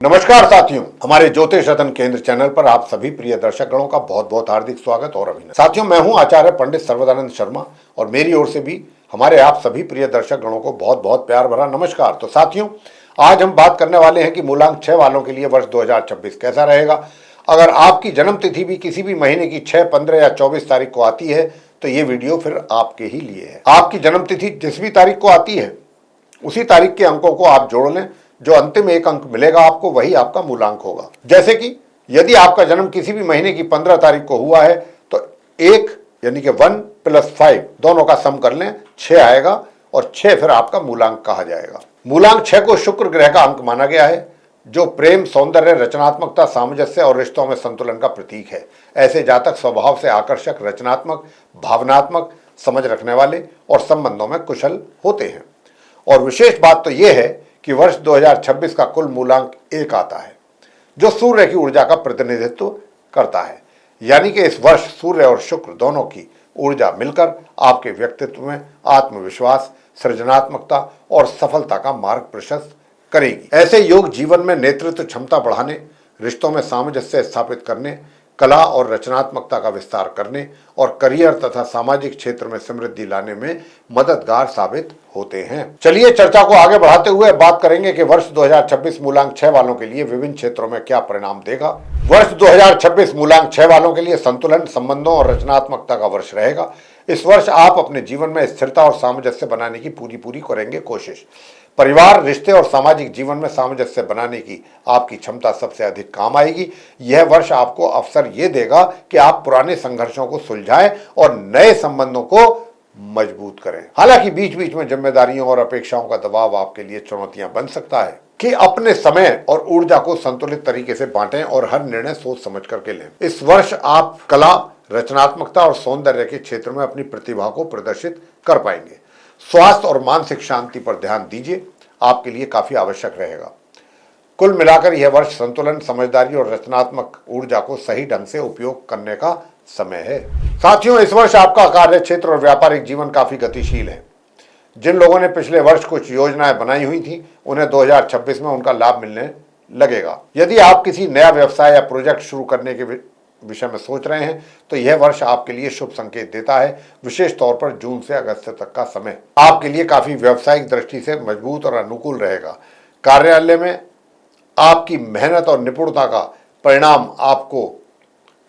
नमस्कार साथियों, हमारे ज्योतिष रत्न केंद्र चैनल पर आप सभी प्रिय दर्शक गणों का बहुत बहुत हार्दिक स्वागत और अभिनंदन। साथियों, मैं हूं आचार्य पंडित सर्वदानंद शर्मा और मेरी ओर से भी हमारे आप सभी प्रिय दर्शक गणों को बहुत बहुत प्यार भरा नमस्कार। तो साथियों, आज हम बात करने वाले हैं कि मूलांक 6 वालों के लिए वर्ष 2026 कैसा रहेगा। अगर आपकी जन्म तिथि भी किसी भी महीने की 6, 15 या 24 तारीख को आती है तो ये वीडियो फिर आपके ही लिए है। आपकी जन्म तिथि जिस भी तारीख को आती है उसी तारीख के अंकों को आप जोड़ लें, जो अंतिम एक अंक मिलेगा आपको वही आपका मूलांक होगा। जैसे कि यदि आपका जन्म किसी भी महीने की 15 तारीख को हुआ है तो 1 यानी कि 1 + 5 दोनों का सम कर लें, 6 आएगा और 6 फिर आपका मूलांक कहा जाएगा। मूलांक 6 को शुक्र ग्रह का अंक माना गया है, जो प्रेम, सौंदर्य, रचनात्मकता, सामंजस्य और रिश्तों में संतुलन का प्रतीक है। ऐसे जातक स्वभाव से आकर्षक, रचनात्मक, भावनात्मक, समझ रखने वाले और संबंधों में कुशल होते हैं। और विशेष बात तो यह है कि वर्ष 2026 का कुल मूलांक 1 आता है, जो सूर्य की ऊर्जा का प्रतिनिधित्व करता है। यानी कि इस वर्ष सूर्य और शुक्र दोनों की ऊर्जा मिलकर आपके व्यक्तित्व में आत्मविश्वास, सृजनात्मकता और सफलता का मार्ग प्रशस्त करेगी। ऐसे योग जीवन में नेतृत्व क्षमता बढ़ाने, रिश्तों में सामंजस्य स्थापित करने, कला और रचनात्मकता का विस्तार करने और करियर तथा सामाजिक क्षेत्र में समृद्धि लाने में मददगार साबित होते हैं। चलिए चर्चा को आगे बढ़ाते हुए बात करेंगे कि वर्ष 2026 मूलांक 6 वालों के लिए विभिन्न क्षेत्रों में क्या परिणाम देगा। वर्ष 2026 मूलांक 6 वालों के लिए संतुलन, संबंधों और रचनात्मकता का वर्ष रहेगा। इस वर्ष आप अपने जीवन में स्थिरता और सामंजस्य बनाने की पूरी करेंगे कोशिश। परिवार, रिश्ते और सामाजिक जीवन में सामंजस्य बनाने की आपकी क्षमता सबसे अधिक काम आएगी। यह वर्ष आपको अवसर ये देगा कि आप पुराने संघर्षों को सुलझाएं और नए संबंधों को मजबूत करें। हालांकि बीच बीच में जिम्मेदारियों और अपेक्षाओं का दबाव आपके लिए चुनौतियां बन सकता है कि अपने समय और ऊर्जा को संतुलित तरीके से बांटें और हर निर्णय सोच समझ करके लें। इस वर्ष आप कला, रचनात्मकता और सौंदर्य के क्षेत्र में अपनी प्रतिभा को प्रदर्शित कर पाएंगे। स्वास्थ्य और मानसिक शांति पर ध्यान दीजिए, आपके लिए काफी आवश्यक रहेगा। कुल मिलाकर यह वर्ष संतुलन, समझदारी और रचनात्मक ऊर्जा को सही ढंग से उपयोग करने का समय है। साथियों, इस वर्ष आपका कार्य क्षेत्र और व्यापारिक जीवन काफी गतिशील है। जिन लोगों ने पिछले वर्ष कुछ योजनाएं बनाई हुई थी, उन्हें 2026 में उनका लाभ मिलने लगेगा। यदि आप किसी नया व्यवसाय या प्रोजेक्ट शुरू करने के विषय में सोच रहे हैं तो यह वर्ष आपके लिए शुभ संकेत देता है। विशेष तौर पर जून से अगस्त तक का समय आपके लिए काफी व्यावसायिक दृष्टि से मजबूत और अनुकूल रहेगा। कार्यालय में आपकी मेहनत और निपुणता का परिणाम आपको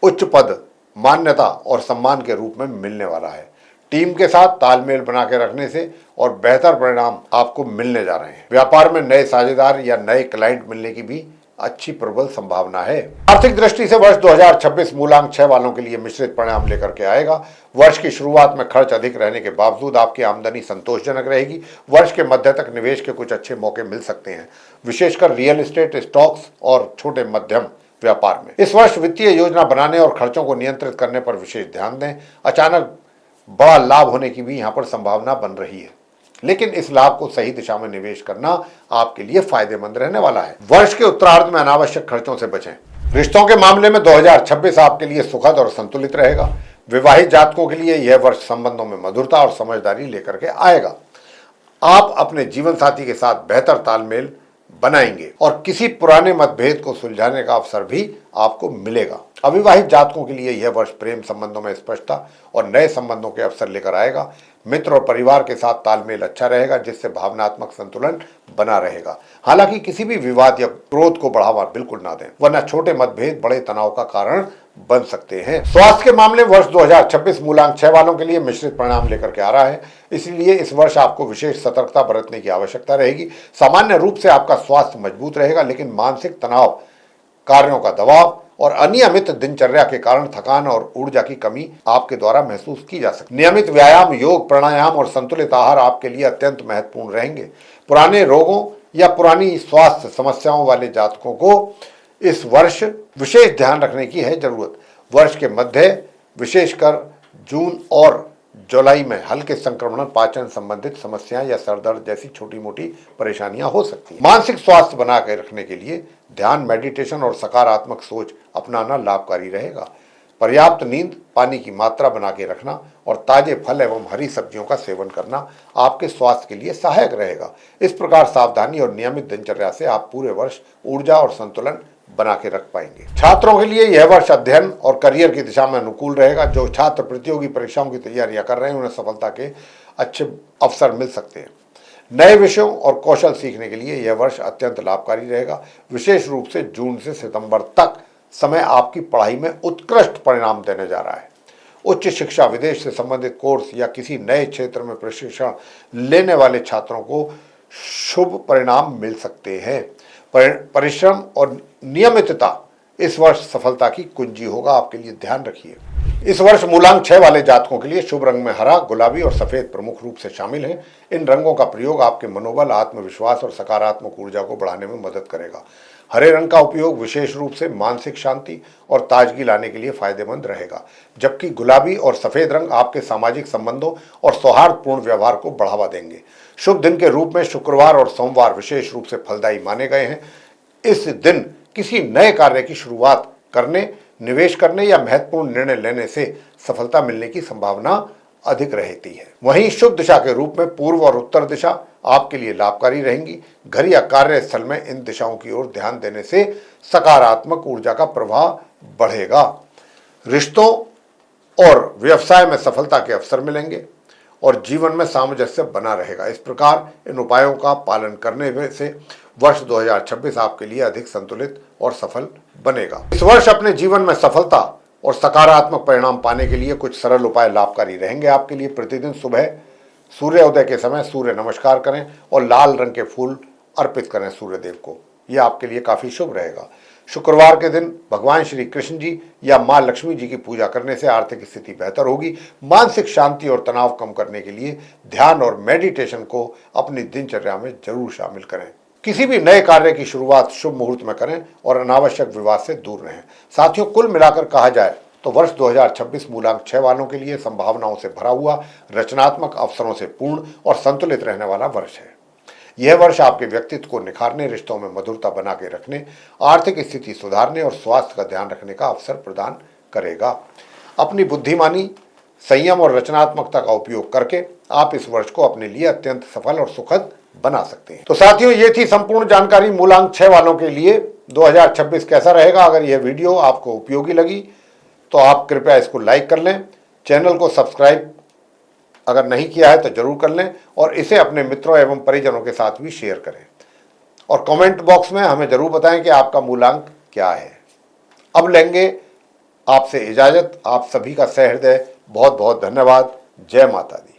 उच्च पद, मान्यता और सम्मान के रूप में मिलने वाला है। टीम के साथ तालमेल बना के रखने से और बेहतर परिणाम आपको मिलने जा रहे हैं। व्यापार में नए साझेदार या नए क्लाइंट मिलने की भी अच्छी प्रबल संभावना है। आर्थिक दृष्टि से वर्ष 2026 मूलांक 6 वालों के लिए मिश्रित परिणाम लेकर के आएगा। वर्ष की शुरुआत में खर्च अधिक रहने के बावजूद आपकी आमदनी संतोषजनक रहेगी। वर्ष के मध्य तक निवेश के कुछ अच्छे मौके मिल सकते हैं, विशेषकर रियल एस्टेट, स्टॉक्स और छोटे मध्यम व्यापार में। इस वर्ष वित्तीय योजना बनाने और खर्चों को नियंत्रित करने पर विशेष ध्यान दें। अचानक बड़ा लाभ होने की भी यहाँ पर संभावना बन रही है, लेकिन इस लाभ को सही दिशा में निवेश करना आपके लिए फायदेमंद रहने वाला है। वर्ष के उत्तरार्ध में अनावश्यक खर्चों से बचें। रिश्तों के मामले में 2026 आपके लिए सुखद और संतुलित रहेगा। विवाहित जातकों के लिए यह वर्ष संबंधों में मधुरता और समझदारी लेकर के आएगा। आप अपने जीवन साथी के साथ बेहतर तालमेल बनाएंगे और किसी पुराने मतभेद को सुलझाने का अवसर भी आपको मिलेगा। अविवाहित जातकों के लिए यह वर्ष प्रेम संबंधों में स्पष्टता और नए संबंधों के अवसर लेकर आएगा। मित्र और परिवार के साथ तालमेल अच्छा रहेगा, जिससे भावनात्मक संतुलन बना रहेगा। हालांकि किसी भी विवाद या क्रोध को बढ़ावा बिल्कुल ना दें, वरना छोटे मतभेद बड़े तनाव का कारण बन सकते हैं। स्वास्थ्य के मामले वर्ष 2026 मूलांक 6 वालों के लिए मिश्रित परिणाम लेकर के आ रहा है, इसलिए इस वर्ष आपको विशेष सतर्कता बरतने की आवश्यकता रहेगी। सामान्य रूप से आपका स्वास्थ्य मजबूत रहेगा, लेकिन मानसिक तनाव, कार्यों का दबाव और अनियमित दिनचर्या के कारण थकान और ऊर्जा की कमी आपके द्वारा महसूस की जा सकती है। नियमित व्यायाम, योग, प्राणायाम और संतुलित आहार आपके लिए अत्यंत महत्वपूर्ण रहेंगे। पुराने रोगों या पुरानी स्वास्थ्य समस्याओं वाले जातकों को इस वर्ष विशेष ध्यान रखने की है जरूरत। वर्ष के मध्य, विशेषकर जून और जुलाई में हल्के संक्रमण, पाचन संबंधित समस्याएं या सर दर्द जैसी छोटी मोटी परेशानियां हो सकती हैं। मानसिक स्वास्थ्य बना कर रखने के लिए ध्यान, मेडिटेशन और सकारात्मक सोच अपनाना लाभकारी रहेगा। पर्याप्त नींद, पानी की मात्रा बना के रखना और ताजे फल एवं हरी सब्जियों का सेवन करना आपके स्वास्थ्य के लिए सहायक रहेगा। इस प्रकार सावधानी और नियमित दिनचर्या से आप पूरे वर्ष ऊर्जा और संतुलन बना के रख पाएंगे। छात्रों के लिए यह वर्ष अध्ययन और करियर की दिशा में अनुकूल रहेगा। जो छात्र प्रतियोगी परीक्षाओं की तैयारियां कर रहे हैं उन्हें सफलता के अच्छे अवसर मिल सकते हैं। नए विषयों और कौशल सीखने के लिए यह वर्ष अत्यंत लाभकारी रहेगा। विशेष रूप से जून से सितंबर तक समय आपकी पढ़ाई में उत्कृष्ट परिणाम देने जा रहा है। उच्च शिक्षा, विदेश से संबंधित कोर्स या किसी नए क्षेत्र में प्रशिक्षण लेने वाले छात्रों को शुभ परिणाम मिल सकते हैं। परिश्रम और नियमितता इस वर्ष सफलता की कुंजी होगा, आपके लिए ध्यान रखिए। इस वर्ष मूलांक 6 वाले जातकों के लिए शुभ रंग में हरा, गुलाबी और सफेद प्रमुख रूप से शामिल हैं। इन रंगों का प्रयोग आपके मनोबल, आत्मविश्वास और सकारात्मक ऊर्जा को बढ़ाने में मदद करेगा। हरे रंग का उपयोग विशेष रूप से मानसिक शांति और ताजगी लाने के लिए फायदेमंद रहेगा, जबकि गुलाबी और सफेद रंग आपके सामाजिक संबंधों और सौहार्दपूर्ण व्यवहार को बढ़ावा देंगे। शुभ दिन के रूप में शुक्रवार और सोमवार विशेष रूप से फलदायी माने गए हैं। इस दिन किसी नए कार्य की शुरुआत करने, निवेश करने या महत्वपूर्ण निर्णय लेने से सफलता मिलने की संभावना अधिक रहती है। वहीं शुभ दिशा के रूप में पूर्व और उत्तर दिशा आपके लिए लाभकारी रहेंगी। घर या कार्यस्थल में इन दिशाओं की ओर ध्यान देने से सकारात्मक ऊर्जा का प्रभाव बढ़ेगा। रिश्तों और व्यवसाय में सफलता के अवसर मिलेंगे और जीवन में सामंजस्य बना रहेगा। इस प्रकार इन उपायों का पालन करने से वर्ष 2026 आपके लिए अधिक संतुलित और सफल बनेगा। इस वर्ष अपने जीवन में सफलता और सकारात्मक परिणाम पाने के लिए कुछ सरल उपाय लाभकारी रहेंगे आपके लिए। प्रतिदिन सुबह सूर्योदय के समय सूर्य नमस्कार करें और लाल रंग के फूल अर्पित करें सूर्यदेव को, यह आपके लिए काफी शुभ रहेगा। शुक्रवार के दिन भगवान श्री कृष्ण जी या मां लक्ष्मी जी की पूजा करने से आर्थिक स्थिति बेहतर होगी। मानसिक शांति और तनाव कम करने के लिए ध्यान और मेडिटेशन को अपनी दिनचर्या में जरूर शामिल करें। किसी भी नए कार्य की शुरुआत शुभ मुहूर्त में करें और अनावश्यक विवाद से दूर रहें। साथियों, कुल मिलाकर कहा जाए तो वर्ष 2026 मूलांक 6 वालों के लिए संभावनाओं से भरा हुआ, रचनात्मक अवसरों से पूर्ण और संतुलित रहने वाला वर्ष है। यह वर्ष आपके व्यक्तित्व को निखारने, रिश्तों में मधुरता बना के रखने, आर्थिक स्थिति सुधारने और स्वास्थ्य का ध्यान रखने का अवसर प्रदान करेगा। अपनी बुद्धिमानी, संयम और रचनात्मकता का उपयोग करके आप इस वर्ष को अपने लिए अत्यंत सफल और सुखद बना सकते हैं। तो साथियों, ये थी संपूर्ण जानकारी मूलांक 6 वालों के लिए 2026 कैसा रहेगा। अगर यह वीडियो आपको उपयोगी लगी तो आप कृपया इसको लाइक कर लें। चैनल को सब्सक्राइब अगर नहीं किया है तो जरूर कर लें और इसे अपने मित्रों एवं परिजनों के साथ भी शेयर करें और कमेंट बॉक्स में हमें जरूर बताएं कि आपका मूलांक क्या है। अब लेंगे आपसे इजाजत। आप सभी का सहृदय बहुत बहुत धन्यवाद। जय माता दी।